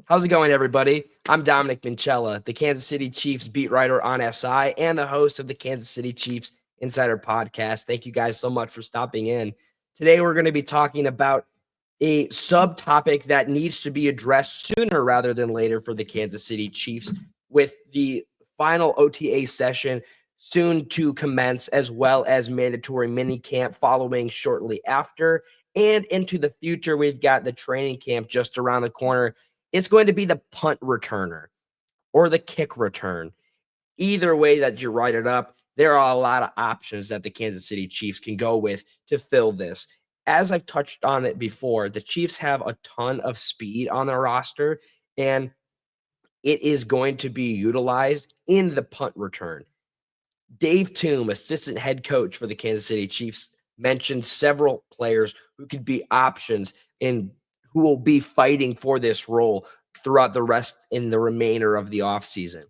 How's it going, everybody? I'm Dominic Minchella, the Kansas City Chiefs beat writer on SI and the host of the Kansas City Chiefs Insider Podcast. Thank you guys so much for stopping in. Today, we're going to be talking about a subtopic that needs to be addressed sooner rather than later for the Kansas City Chiefs, with the final OTA session soon to commence, as well as mandatory minicamp following shortly after. And into the future, we've got the training camp just around the corner. It's going to be the punt returner or the kick return. Either way that you write it up, there are a lot of options that the Kansas City Chiefs can go with to fill this. As I've touched on it before, the Chiefs have a ton of speed on their roster, and it is going to be utilized in the punt return. Dave Toom, assistant head coach for the Kansas City Chiefs, mentioned several players who could be options and who will be fighting for this role throughout the rest in the remainder of the offseason.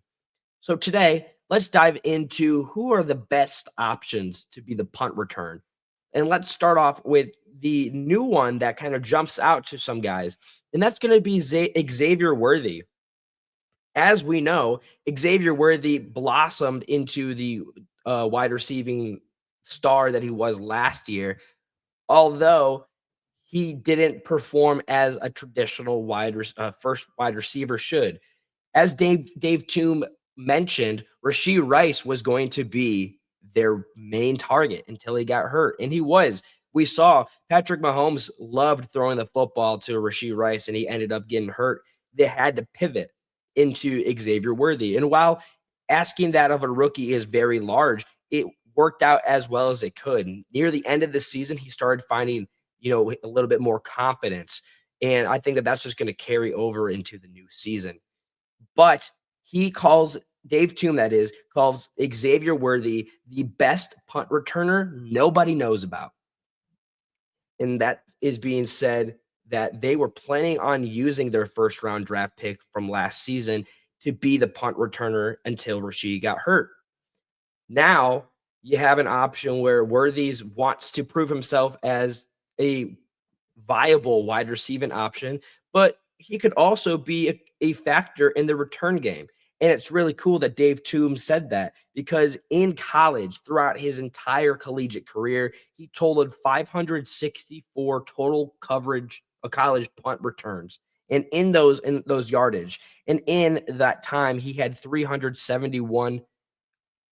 So today, let's dive into who are the best options to be the punt return. And let's start off with the new one that kind of jumps out to some guys, and that's going to be Xavier Worthy. As we know, Xavier Worthy blossomed into the wide receiving star that he was last year, although he didn't perform as a traditional first wide receiver should. As Dave Toom mentioned, Rashee Rice was going to be their main target until he got hurt, and he was. We saw Patrick Mahomes loved throwing the football to Rashee Rice, and he ended up getting hurt. They had to pivot into Xavier Worthy. And while asking that of a rookie is very large, it worked out as well as it could. And near the end of the season, he started finding, a little bit more confidence. And I think that that's just going to carry over into the new season. But he calls Dave Toom, that is, calls Xavier Worthy the best punt returner nobody knows about. And that is being said that they were planning on using their first round draft pick from last season to be the punt returner until Rashee got hurt. Now you have an option where Worthy's wants to prove himself as a viable wide receiving option, but he could also be a factor in the return game. And it's really cool that Dave Toom said that, because in college, throughout his entire collegiate career, he totaled 564 total coverage college punt returns. And in those yardage, and in that time, he had 371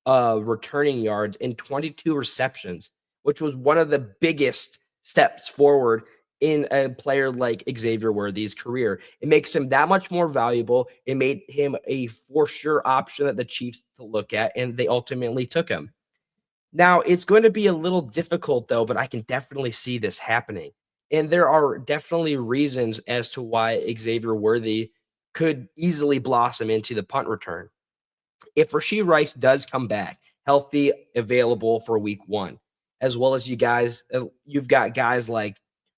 returning yards and 22 receptions, which was one of the biggest steps forward in a player like Xavier Worthy's career. It makes him that much more valuable. It made him a for sure option that the Chiefs to look at, and they ultimately took him. Now, it's going to be a little difficult, though, but I can definitely see this happening. And there are definitely reasons as to why Xavier Worthy could easily blossom into the punt return. If Rashee Rice does come back healthy, available for week one, as well as you've got guys like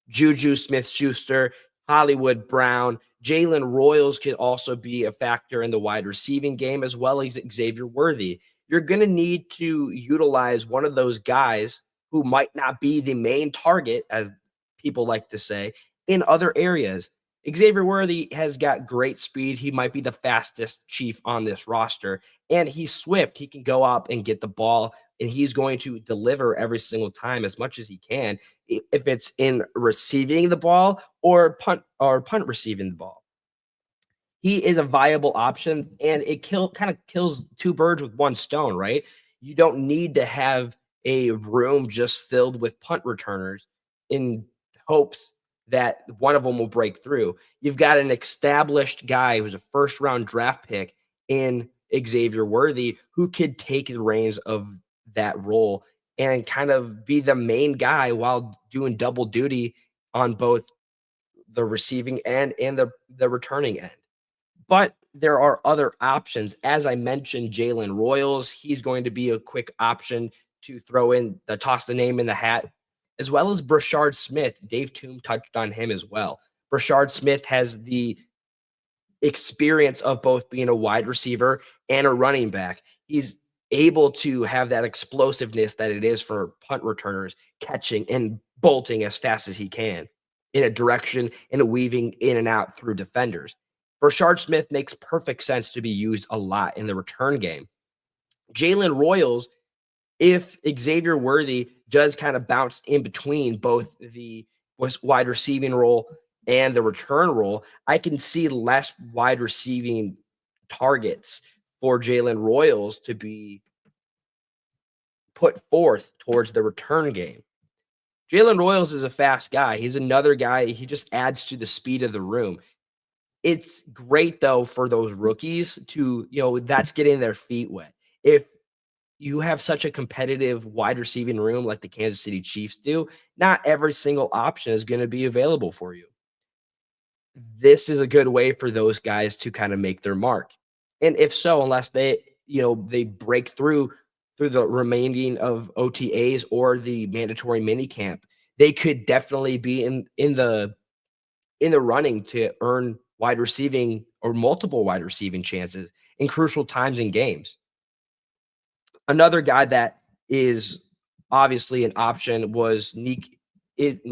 Juju Smith-Schuster, Hollywood Brown, Jalen Royals could also be a factor in the wide receiving game, as well as Xavier Worthy. You're going to need to utilize one of those guys who might not be the main target, as people like to say, in other areas. Xavier Worthy has got great speed. He might be the fastest Chief on this roster, and he's swift. He can go up and get the ball, and he's going to deliver every single time as much as he can, if it's in receiving the ball or punt receiving the ball. He is a viable option, and it kind of kills two birds with one stone, right? You don't need to have a room just filled with punt returners in hopes that one of them will break through. You've got an established guy who's a first round draft pick in Xavier Worthy who could take the reins of that role and kind of be the main guy while doing double duty on both the receiving end and the returning end. But there are other options. As I mentioned, Jalen Royals, he's going to be a quick option to throw in, toss the name in the hat, as well as Brashard Smith. Dave Toom touched on him as well. Brashard Smith has the experience of both being a wide receiver and a running back. He's able to have that explosiveness that it is for punt returners, catching and bolting as fast as he can in a direction and weaving in and out through defenders. Rashard Smith makes perfect sense to be used a lot in the return game. Jalen Royals, if Xavier Worthy does kind of bounce in between both the wide receiving role and the return role, I can see less wide receiving targets for Jalen Royals to be put forth towards the return game. Jalen Royals is a fast guy. He's another guy. He just adds to the speed of the room. It's great though for those rookies to, that's getting their feet wet. If you have such a competitive wide receiving room like the Kansas City Chiefs do, not every single option is going to be available for you. This is a good way for those guys to kind of make their mark. And if so, unless they break through the remaining of OTAs or the mandatory mini camp, they could definitely be in the running to earn wide receiving or multiple wide receiving chances in crucial times in games. Another guy that is obviously an option was is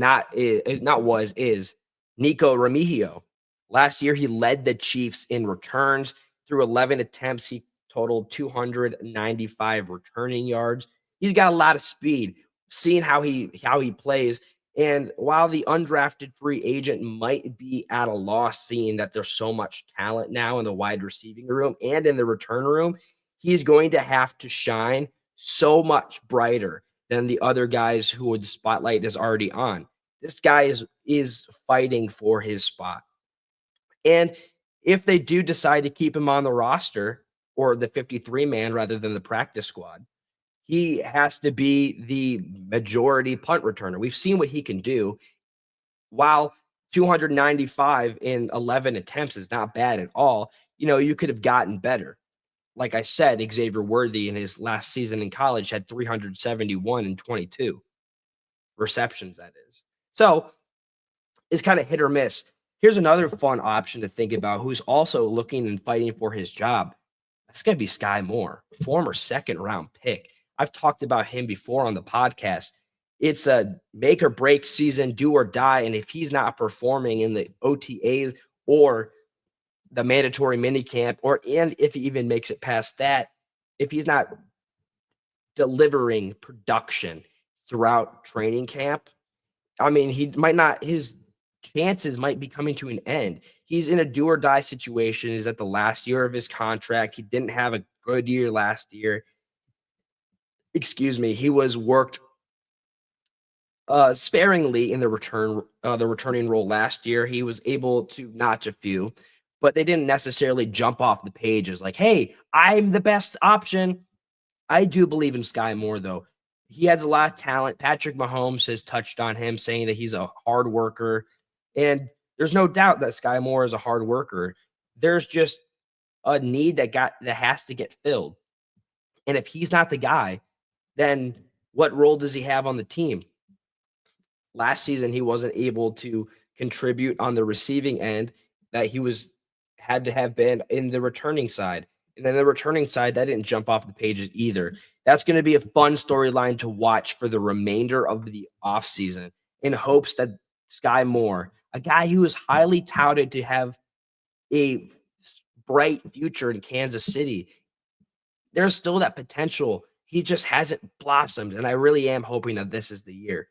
Nico Remigio. Last year, he led the Chiefs in returns. Through 11 attempts, he totaled 295 returning yards. He's got a lot of speed. Seeing how he plays, and while the undrafted free agent might be at a loss, seeing that there's so much talent now in the wide receiving room and in the return room, he's going to have to shine so much brighter than the other guys who the spotlight is already on. This guy is fighting for his spot. And if they do decide to keep him on the roster or the 53 man rather than the practice squad, he has to be the majority punt returner. We've seen what he can do. While 295 in 11 attempts is not bad at all, you could have gotten better. Like I said, Xavier Worthy in his last season in college had 371 and 22 receptions, that is. So it's kind of hit or miss. Here's another fun option to think about who's also looking and fighting for his job. That's going to be Sky Moore, former second round pick. I've talked about him before on the podcast. It's a make or break season, do or die. And if he's not performing in the OTAs or the mandatory mini camp, and if he even makes it past that, if he's not delivering production throughout training camp, I mean, his chances might be coming to an end. He's in a do or die situation. He's at the last year of his contract. He didn't have a good year last year. Excuse me. He was worked sparingly in the returning role last year. He was able to notch a few, but they didn't necessarily jump off the page as like, hey, I'm the best option. I do believe in Sky Moore, though. He has a lot of talent. Patrick Mahomes has touched on him, saying that he's a hard worker. And there's no doubt that Sky Moore is a hard worker. There's just a need that has to get filled. And if he's not the guy, then what role does he have on the team? Last season, he wasn't able to contribute on the receiving end that had to have been in the returning side. And then the returning side, that didn't jump off the pages either. That's going to be a fun storyline to watch for the remainder of the offseason in hopes that Sky Moore, a guy who is highly touted to have a bright future in Kansas City, there's still that potential. He just hasn't blossomed. And I really am hoping that this is the year.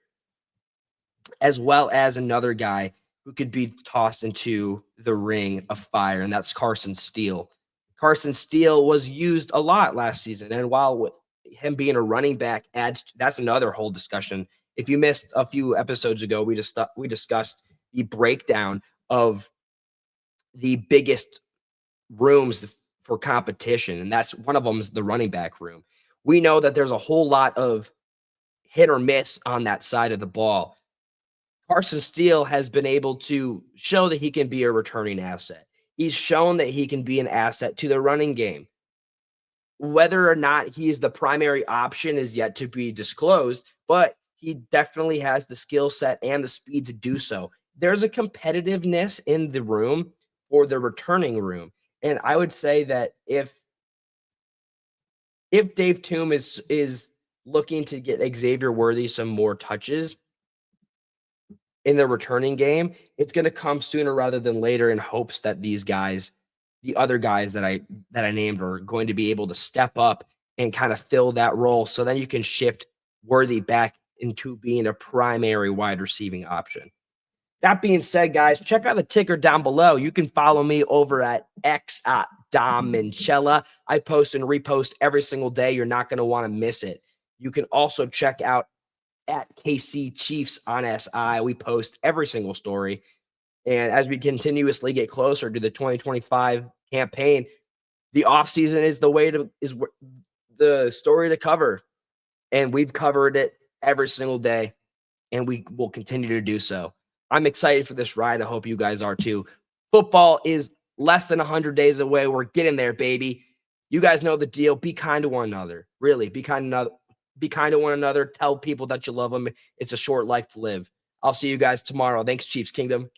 As well as another guy who could be tossed into the ring of fire, and that's Carson Steele. Carson Steele was used a lot last season, and while with him being a running back, that's another whole discussion. If you missed a few episodes ago, we discussed the breakdown of the biggest rooms for competition, and that's one of them is the running back room. We know that there's a whole lot of hit or miss on that side of the ball. Carson Steele has been able to show that he can be a returning asset. He's shown that he can be an asset to the running game. Whether or not he is the primary option is yet to be disclosed, but he definitely has the skill set and the speed to do so. There's a competitiveness in the room for the returning room. And I would say that if Dave Toom is looking to get Xavier Worthy some more touches, in the returning game, it's going to come sooner rather than later in hopes that these guys, the other guys that I named, are going to be able to step up and kind of fill that role. So then you can shift Worthy back into being a primary wide receiving option. That being said, guys, check out the ticker down below. You can follow me over at X at Dom Minchella. I post and repost every single day. You're not going to want to miss it. You can also check out at KC Chiefs on SI. We post every single story. And as we continuously get closer to the 2025 campaign, the offseason is the story to cover. And we've covered it every single day, and we will continue to do so. I'm excited for this ride. I hope you guys are too. Football is less than 100 days away. We're getting there, baby. You guys know the deal. Be kind to one another. Really, be kind to one another. Tell people that you love them. It's a short life to live. I'll see you guys tomorrow. Thanks, Chiefs Kingdom.